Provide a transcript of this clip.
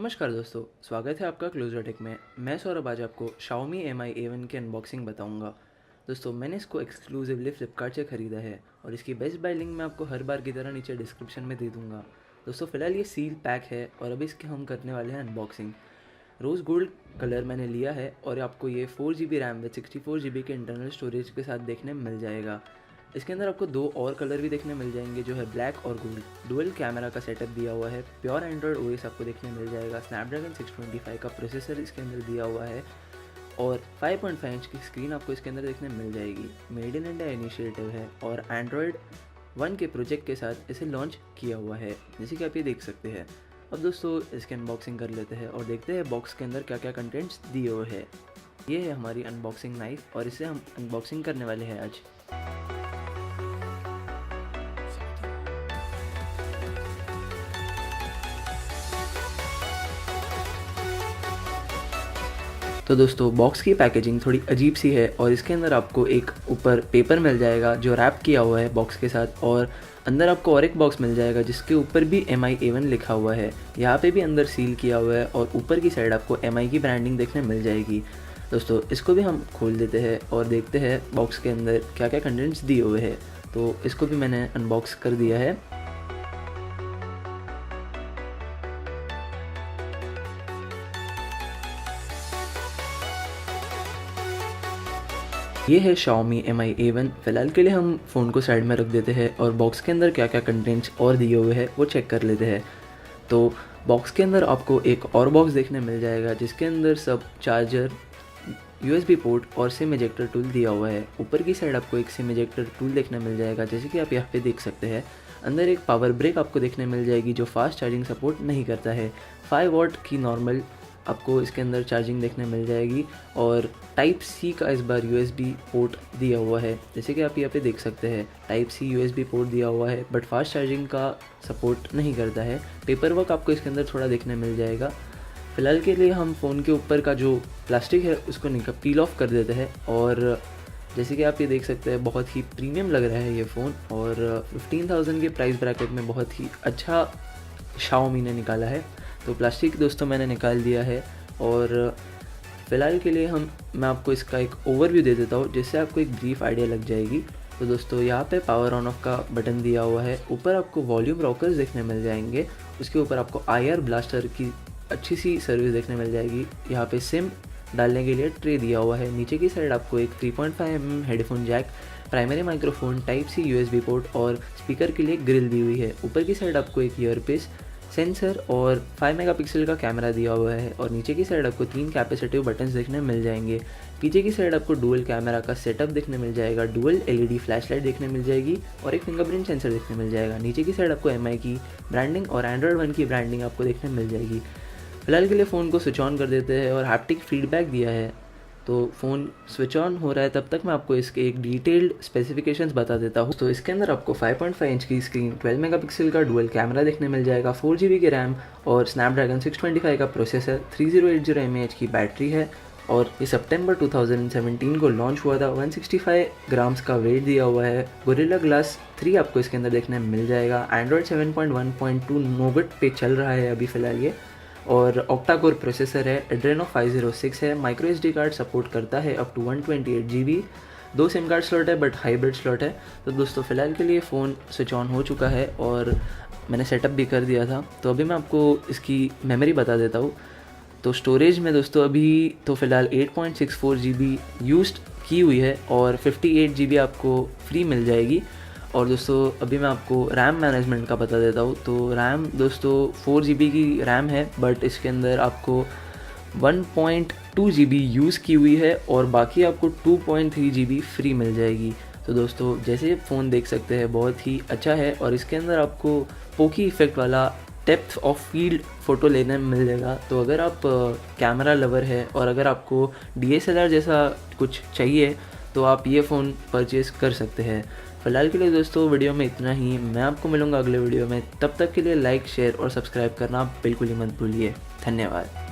नमस्कार दोस्तों, स्वागत है आपका क्लोजर टेक में। मैं सौरभ आज आपको Xiaomi Mi A1 की अनबॉक्सिंग बताऊंगा। दोस्तों, मैंने इसको एक्सक्लूसिवली फ्लिपकार्ट से ख़रीदा है और इसकी बेस्ट बाय लिंक मैं आपको हर बार की तरह नीचे डिस्क्रिप्शन में दे दूंगा। दोस्तों, फ़िलहाल ये सील पैक है और अभी इसके हम करने वाले हैं अनबॉक्सिंग। रोज़ गोल्ड कलर मैंने लिया है और आपको ये 4 GB रैम विद 64 GB के इंटरनल स्टोरेज के साथ देखने मिल जाएगा। इसके अंदर आपको दो और कलर भी देखने मिल जाएंगे, जो है ब्लैक और गोल्ड। डुअल कैमरा का सेटअप दिया हुआ है। प्योर एंड्रॉयड ओएस आपको देखने मिल जाएगा। स्नैपड्रैगन 625 का प्रोसेसर इसके अंदर दिया हुआ है और 5.5 इंच की स्क्रीन आपको इसके अंदर देखने मिल जाएगी। मेड इन इंडिया इनिशिएटिव है और एंड्रॉयड 1 के प्रोजेक्ट के साथ इसे लॉन्च किया हुआ है, जैसे कि आप ये देख सकते हैं। अब दोस्तों, इसकी अनबॉक्सिंग कर लेते हैं और देखते हैं बॉक्स के अंदर क्या क्या कंटेंट्स दिए हुए हैं। ये है हमारी अनबॉक्सिंग नाइफ और इसे हम अनबॉक्सिंग करने वाले हैं आज। तो दोस्तों, बॉक्स की पैकेजिंग थोड़ी अजीब सी है और इसके अंदर आपको एक ऊपर पेपर मिल जाएगा जो रैप किया हुआ है बॉक्स के साथ, और अंदर आपको और एक बॉक्स मिल जाएगा जिसके ऊपर भी Mi A1 लिखा हुआ है। यहाँ पे भी अंदर सील किया हुआ है और ऊपर की साइड आपको Mi की ब्रांडिंग देखने मिल जाएगी। दोस्तों, इसको भी हम खोल देते हैं और देखते हैं बॉक्स के अंदर क्या क्या कंटेंट्स दिए हुए हैं। तो इसको भी मैंने अनबॉक्स कर दिया है। ये है Xiaomi Mi A1। फ़िलहाल के लिए हम फ़ोन को साइड में रख देते हैं और बॉक्स के अंदर क्या क्या कंटेंट्स और दिए हुए हैं वो चेक कर लेते हैं। तो बॉक्स के अंदर आपको एक और बॉक्स देखने मिल जाएगा जिसके अंदर सब चार्जर, USB पोर्ट और सिम इजेक्टर टूल दिया हुआ है। ऊपर की साइड आपको एक सिम इजेक्टर टूल देखने मिल जाएगा, जैसे कि आप यहाँ पे देख सकते हैं। अंदर एक पावर ब्रेक आपको देखने मिल जाएगी जो फास्ट चार्जिंग सपोर्ट नहीं करता है। 5 वॉट की नॉर्मल आपको इसके अंदर चार्जिंग देखने मिल जाएगी और टाइप सी का इस बार USB पोर्ट दिया हुआ है, जैसे कि आप यहाँ पे देख सकते हैं। टाइप सी USB पोर्ट दिया हुआ है बट फास्ट चार्जिंग का सपोर्ट नहीं करता है। पेपर वर्क आपको इसके अंदर थोड़ा देखने मिल जाएगा। फ़िलहाल के लिए हम फ़ोन के ऊपर का जो प्लास्टिक है उसको पील ऑफ कर देते हैं और जैसे कि आप ये देख सकते हैं बहुत ही प्रीमियम लग रहा है ये फ़ोन और 15,000 के प्राइस ब्रैकेट में बहुत ही अच्छा Xiaomi ने निकाला है। तो प्लास्टिक दोस्तों मैंने निकाल दिया है और फ़िलहाल के लिए मैं आपको इसका एक ओवरव्यू दे देता हूँ जिससे आपको एक ब्रीफ आइडिया लग जाएगी। तो दोस्तों, यहाँ पे पावर ऑन ऑफ का बटन दिया हुआ है। ऊपर आपको वॉल्यूम रॉकर्स देखने मिल जाएंगे। उसके ऊपर आपको IR ब्लास्टर की अच्छी सी सर्विस देखने मिल जाएगी। यहाँ पे सिम डालने के लिए ट्रे दिया हुआ है। नीचे की साइड आपको एक 3.5mm headphone jack, primary microphone, type C USB port और स्पीकर के लिए ग्रिल दी हुई है। ऊपर की साइड आपको एक ईयरपीस, सेंसर और 5 मेगापिक्सल का कैमरा दिया हुआ है और नीचे की साइड आपको 3 कैपेसिटिव बटन्स देखने मिल जाएंगे। पीछे की साइड आपको डुअल कैमरा का सेटअप देखने मिल जाएगा, डुअल LED फ्लैशलाइट देखने मिल जाएगी और एक फिंगरप्रिंट सेंसर देखने मिल जाएगा। नीचे की साइड आपको Mi की ब्रांडिंग और एंड्रॉयड 1 की ब्रांडिंग आपको देखने मिल जाएगी। फ़िलहाल के लिए फ़ोन को स्विच ऑन कर देते हैं और हैप्टिक फीडबैक दिया है। तो फ़ोन स्विच ऑन हो रहा है तब तक मैं आपको इसके एक डिटेल्ड स्पेसिफिकेशंस बता देता हूँ। तो इसके अंदर आपको 5.5 इंच की स्क्रीन, 12 मेगापिक्सल का डुअल कैमरा देखने मिल जाएगा, 4 GB की रैम और स्नैपड्रैगन 625 का प्रोसेसर, 3080 mAh की बैटरी है और ये सितंबर 2017 को लॉन्च हुआ था। 165 ग्राम्स का वेट दिया हुआ है। गोरिल्ला ग्लास 3 आपको इसके अंदर देखने मिल जाएगा। एंड्रॉयड 7.1.2 नोबिट पे चल रहा है अभी फ़िलहाल ये, और ऑक्टा कोर प्रोसेसर है। एड्रेनो 506 है। माइक्रो SD कार्ड सपोर्ट करता है up to 128 GB। 2 SIM card slot है बट हाइब्रिड स्लॉट है। तो दोस्तों, फ़िलहाल के लिए फ़ोन स्विच ऑन हो चुका है और मैंने सेटअप भी कर दिया था। तो अभी मैं आपको इसकी मेमोरी बता देता हूँ। तो स्टोरेज में दोस्तों अभी तो फ़िलहाल 8.64 GB यूज़ की हुई है और 58 GB आपको फ्री मिल जाएगी। और दोस्तों, अभी मैं आपको रैम मैनेजमेंट का बता देता हूँ। तो रैम दोस्तों 4 GB की रैम है बट इसके अंदर आपको 1.2 GB यूज़ की हुई है और बाकी आपको 2.3 GB फ्री मिल जाएगी। तो दोस्तों, जैसे फ़ोन देख सकते हैं बहुत ही अच्छा है और इसके अंदर आपको पोकी इफ़ेक्ट वाला डेप्थ ऑफ फील्ड फ़ोटो लेने में मिल जाएगा। तो अगर आप कैमरा लवर है और अगर आपको DSLR जैसा कुछ चाहिए तो आप ये फ़ोन परचेज़ कर सकते हैं। फ़िलहाल के लिए दोस्तों वीडियो में इतना ही। मैं आपको मिलूँगा अगले वीडियो में। तब तक के लिए लाइक, शेयर और सब्सक्राइब करना बिल्कुल ही मत भूलिए। धन्यवाद।